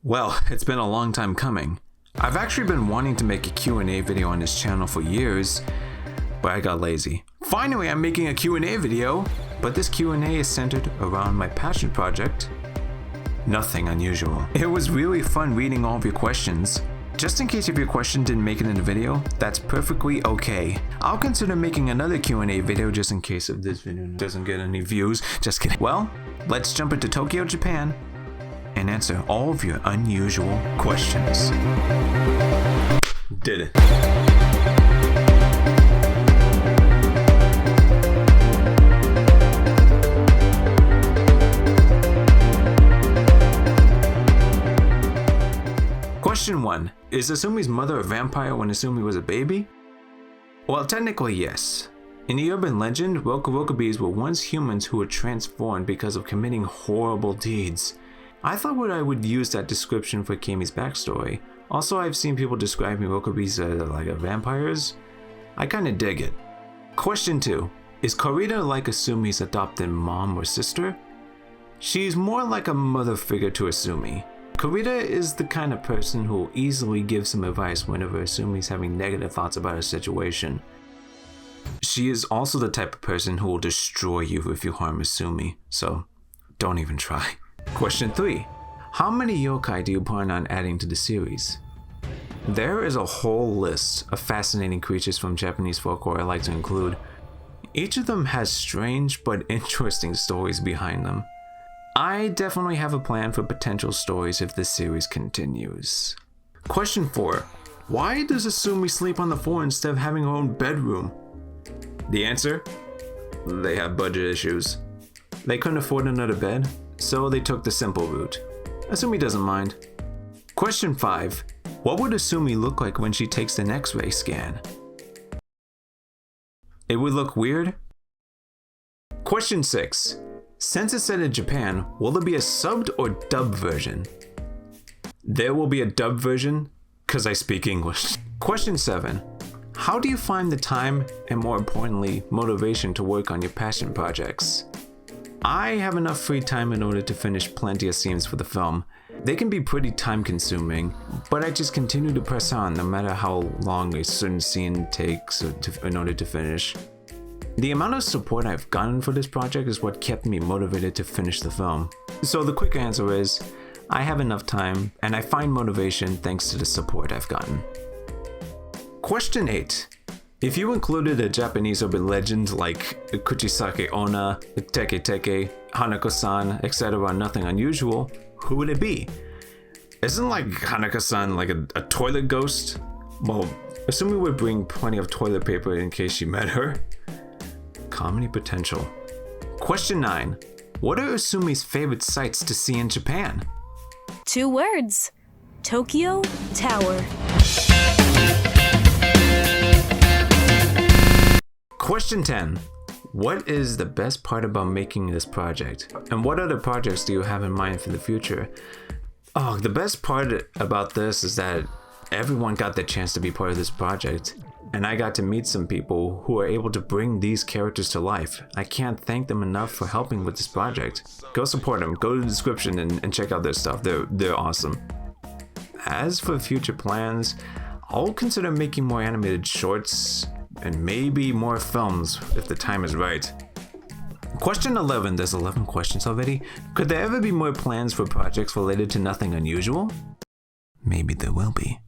Well, it's been a long time coming. I've actually been wanting to make a Q&A video on this channel for years, but I got lazy. Finally, I'm making a Q&A video, but this Q&A is centered around my passion project, Nothing Unusual. It was really fun reading all of your questions. Just in case if your question didn't make it in the video, that's perfectly okay. I'll consider making another Q&A video just in case if this video doesn't get any views. Just kidding. Well, let's jump into Tokyo, Japan, and answer all of your unusual questions. Did it. Question 1. Is Asumi's mother a vampire when Asumi was a baby? Well, technically yes. In the urban legend, Rokuroku were once humans who were transformed because of committing horrible deeds. I thought I would use that description for Kami's backstory. Also, I've seen people describing Rokubis like vampires. I kinda dig it. Question 2. Is Korita like Asumi's adopted mom or sister? She's more like a mother figure to Asumi. Korita is the kind of person who will easily give some advice whenever Asumi's having negative thoughts about a situation. She is also the type of person who will destroy you if you harm Asumi, so don't even try. Question 3. How many yokai do you plan on adding to the series? There is a whole list of fascinating creatures from Japanese folklore I like to include. Each of them has strange but interesting stories behind them. I definitely have a plan for potential stories if this series continues. Question 4. Why does Asumi sleep on the floor instead of having her own bedroom? The answer? They have budget issues. They couldn't afford another bed, so they took the simple route. Asumi doesn't mind. Question 5. What would Asumi look like when she takes an X-ray scan? It would look weird. Question 6. Since it's set in Japan, will there be a subbed or dubbed version? There will be a dubbed version, because I speak English. Question 7. How do you find the time and, more importantly, motivation to work on your passion projects? I have enough free time in order to finish plenty of scenes for the film. They can be pretty time consuming, but I just continue to press on no matter how long a certain scene takes in order to finish. The amount of support I've gotten for this project is what kept me motivated to finish the film. So the quick answer is, I have enough time and I find motivation thanks to the support I've gotten. Question 8. If you included a Japanese urban legend like Kuchisake Onna, Teke Teke, Hanako-san, etc. Nothing Unusual, who would it be? Isn't like Hanako-san like a toilet ghost? Well, Asumi would bring plenty of toilet paper in case she met her. Comedy potential. Question 9. What are Asumi's favorite sights to see in Japan? 2 words. Tokyo Tower. Question 10. What is the best part about making this project? And what other projects do you have in mind for the future? Oh, the best part about this is that everyone got the chance to be part of this project. And I got to meet some people who are able to bring these characters to life. I can't thank them enough for helping with this project. Go support them. Go to the description and check out their stuff. They're awesome. As for future plans, I'll consider making more animated shorts and maybe more films if the time is right. Question 11. There's 11 questions already. Could there ever be more plans for projects related to Nothing Unusual? Maybe there will be.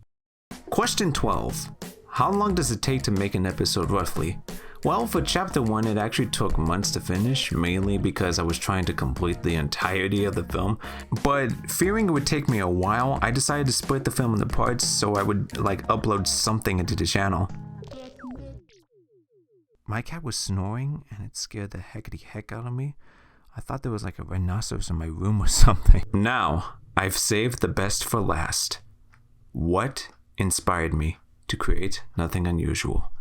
Question 12. How long does it take to make an episode roughly? Well, for chapter 1 it actually took months to finish, mainly because I was trying to complete the entirety of the film, but fearing it would take me a while, I decided to split the film into parts so I would upload something into the channel. My cat was snoring and it scared the heck out of me. I thought there was like a rhinoceros in my room or something. Now, I've saved the best for last. What inspired me to create Nothing Unusual?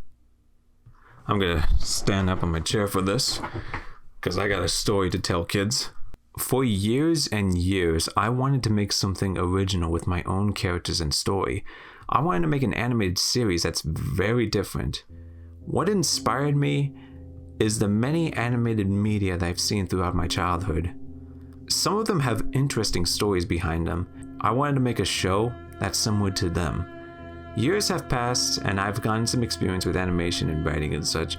I'm gonna stand up on my chair for this, because I got a story to tell, kids. For years and years, I wanted to make something original with my own characters and story. I wanted to make an animated series that's very different. What inspired me is the many animated media that I've seen throughout my childhood. Some of them have interesting stories behind them. I wanted to make a show that's similar to them. Years have passed and I've gotten some experience with animation and writing and such.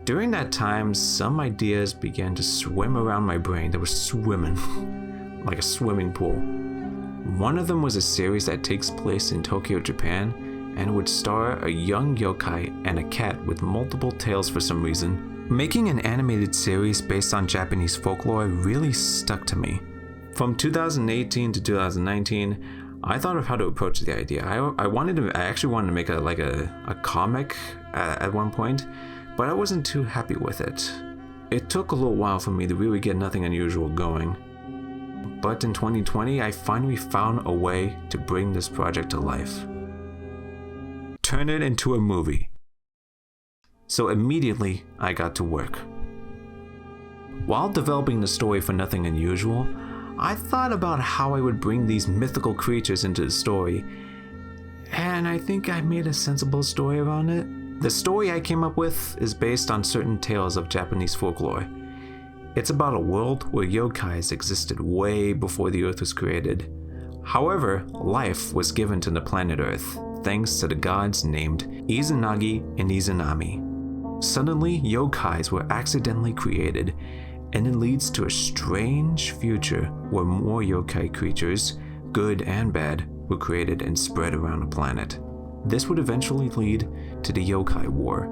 During that time, some ideas began to swim around my brain that was swimming, like a swimming pool. One of them was a series that takes place in Tokyo, Japan, and would star a young yokai and a cat with multiple tails for some reason. Making an animated series based on Japanese folklore really stuck to me. From 2018 to 2019, I thought of how to approach the idea. I actually wanted to make a comic at one point, but I wasn't too happy with it. It took a little while for me to really get Nothing Unusual going. But in 2020, I finally found a way to bring this project to life. Turn it into a movie. So immediately, I got to work. While developing the story for Nothing Unusual, I thought about how I would bring these mythical creatures into the story, and I think I made a sensible story around it. The story I came up with is based on certain tales of Japanese folklore. It's about a world where yokais existed way before the Earth was created. However, life was given to the planet Earth thanks to the gods named Izanagi and Izanami. Suddenly, yokais were accidentally created, and it leads to a strange future where more yokai creatures, good and bad, were created and spread around the planet. This would eventually lead to the Yokai War,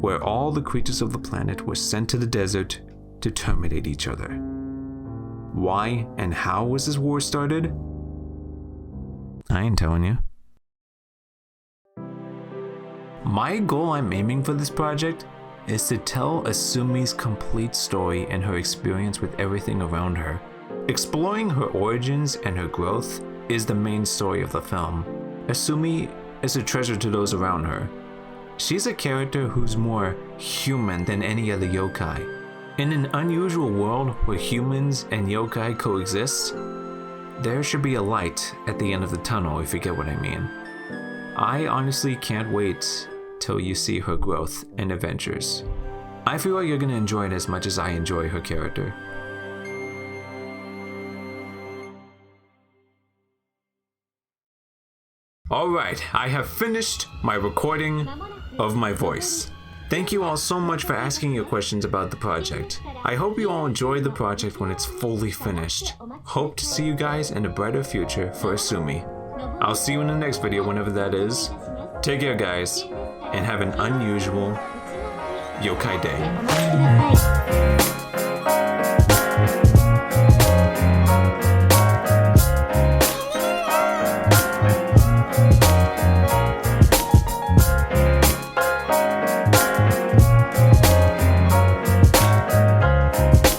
where all the creatures of the planet were sent to the desert to terminate each other. Why and how was this war started? I ain't telling you. My goal I'm aiming for this project is to tell Asumi's complete story and her experience with everything around her. Exploring her origins and her growth is the main story of the film. Asumi is a treasure to those around her. She's a character who's more human than any other yokai. In an unusual world where humans and yokai coexist, there should be a light at the end of the tunnel, if you get what I mean. I honestly can't wait till you see her growth and adventures. I feel like you're gonna enjoy it as much as I enjoy her character. Alright, I have finished my recording of my voice. Thank you all so much for asking your questions about the project. I hope you all enjoy the project when it's fully finished. Hope to see you guys in a brighter future for Asumi. I'll see you in the next video whenever that is. Take care guys, and have an unusual yokai day.